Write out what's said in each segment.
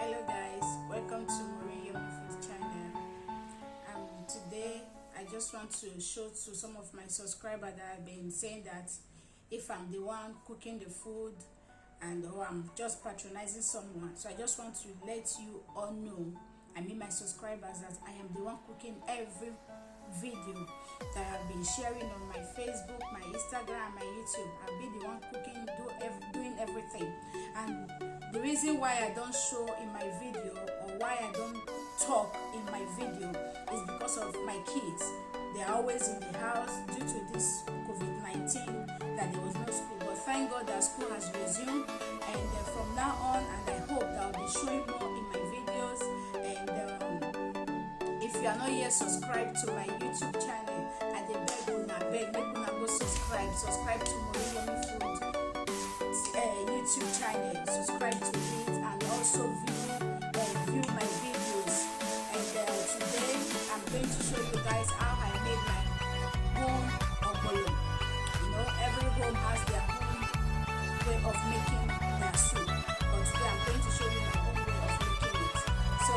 Hello guys, welcome to Maureen Food channel. Today I just want to show to some of my subscribers that have been saying that if I'm the one cooking the food or I'm just patronizing someone. So I just want to let you all know, my subscribers, that I am the one cooking every video that I've been sharing on my Facebook, my Instagram, my YouTube. I'll be the one cooking, doing everything. And the reason why I don't show in my video or why I don't talk in my video is because of my kids. They are always in the house due to this COVID-19 that there was no school. But thank God that school has resumed, and from now on, and I hope that I'll be showing more in my videos. And if you are not yet subscribed to my YouTube channel, I beg make una go subscribe to Maureen Food YouTube channel. Subscribe to it and also view my videos. And today I'm going to show you guys how I made my own ogbono. Every home has their own way of making their soup, but today I'm going to show you my own way of making it. So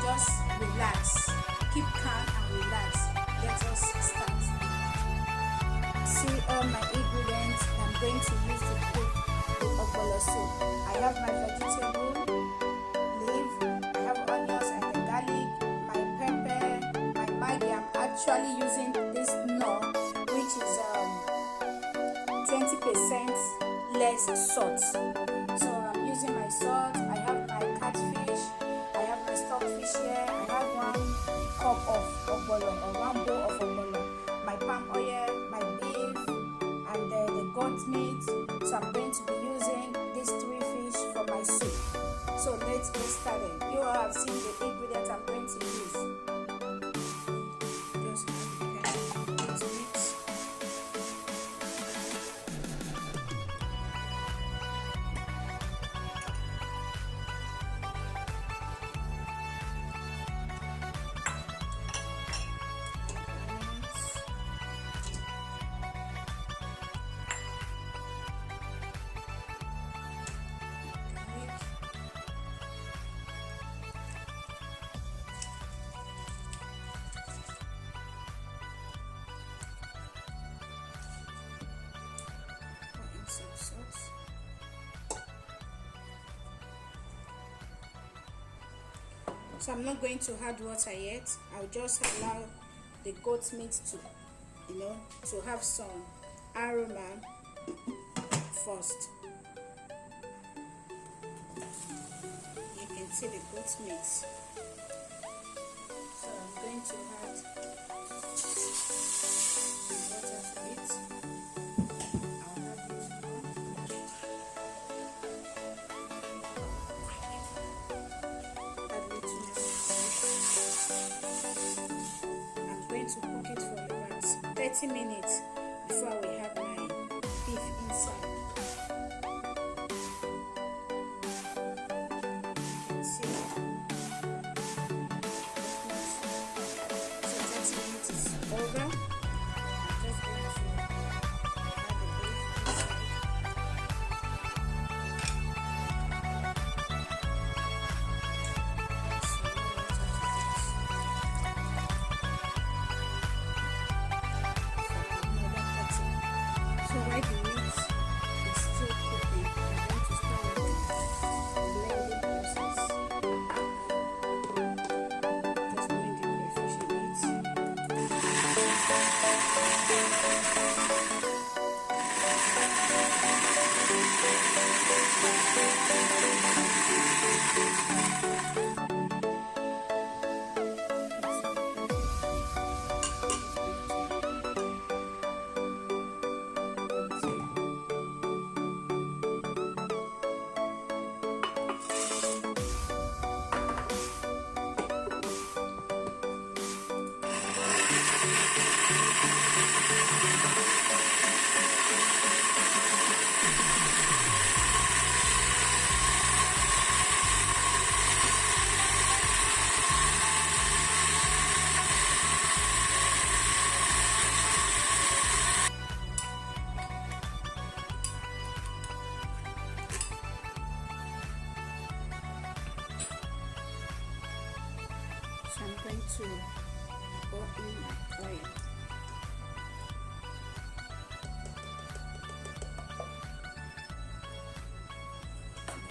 just relax, keep calm and relax. Let us start. See all my ingredients I'm going to use to cook the ogbono soup. I have my vegetable leaf, I have onions and the garlic, my pepper, my Maggie. I'm actually using this knorr, which is 20% less salt. So I'm using my salt. I have my catfish, I have my stockfish here, I have 1 cup of ogbono or 1 bowl of ogbono, my palm oil, my beef, and the goat meat. So I'm going to be using these 3 fish for my soup. So let's get started. You all have seen the ingredients I'm going to use. Just mix it. So I'm not going to add water yet. I'll just allow the goat meat to have some aroma first. You can see the goat meat. So I'm going to add the water to it. To cook it for about 30 minutes before we have my beef inside. You can see. So 30 minutes is over. I'm just going to add the beef inside. So while the meat is still cooking, I'm going to start with the blending process. Just blend the crayfish in it. going to pour in oil.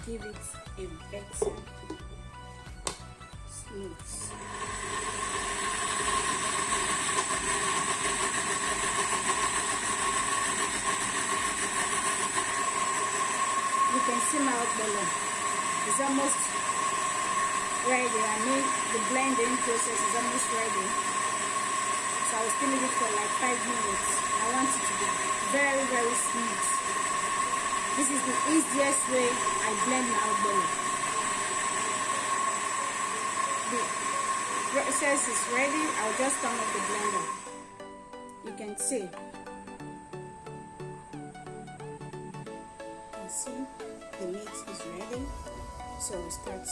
Give it a better smooth. You can see my ogbono is almost ready. I mean, the blending process is almost ready. So I will still leave it for like 5 minutes. I want it to be very, very smooth. This is the easiest way I blend my ogbono. The process is ready. I'll just turn off the blender. You can see. See, the meat is ready, so we start.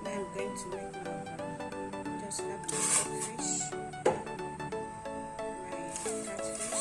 Now I'm going to make my just have my fish, my catfish.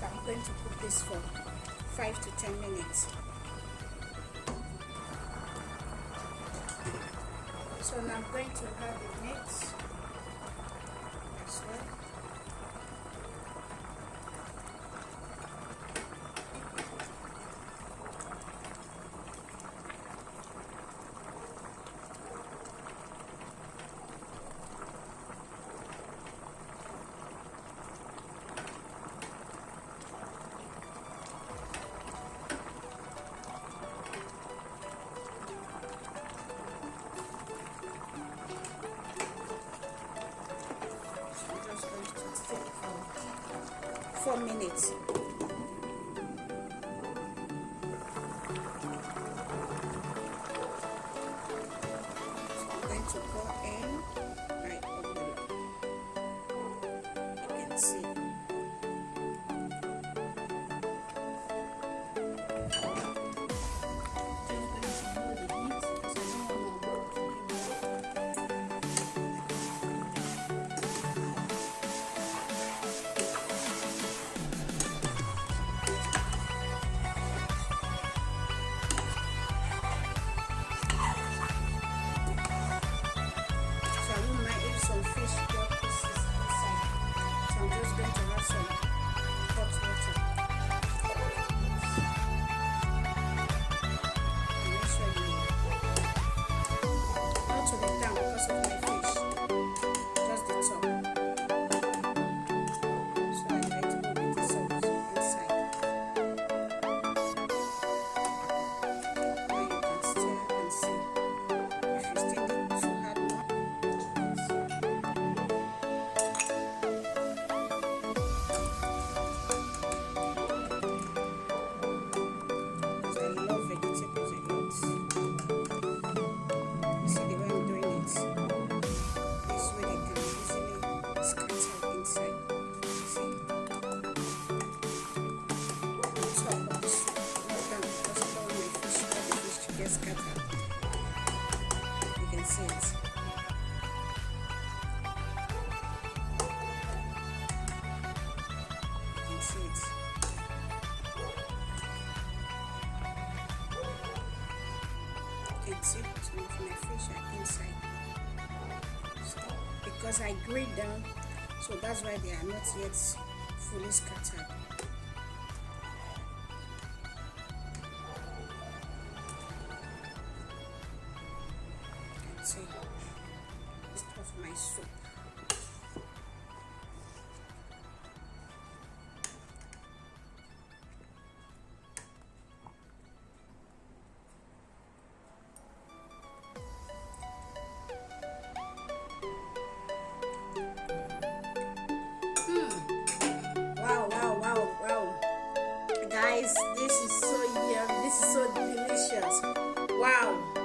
I'm going to cook this for 5 to 10 minutes. So now I'm going to add the meat as well. For 4 minutes. So I'm going to pour in my ogbono. You can see. Some fish got pieces inside, so I'm just going That's it. That's it. You can see some of my fish are inside. So, because I grilled them, so that's why they are not yet fully scattered. See, this of my soup. Wow. Guys, this is so yum. This is so delicious. Wow.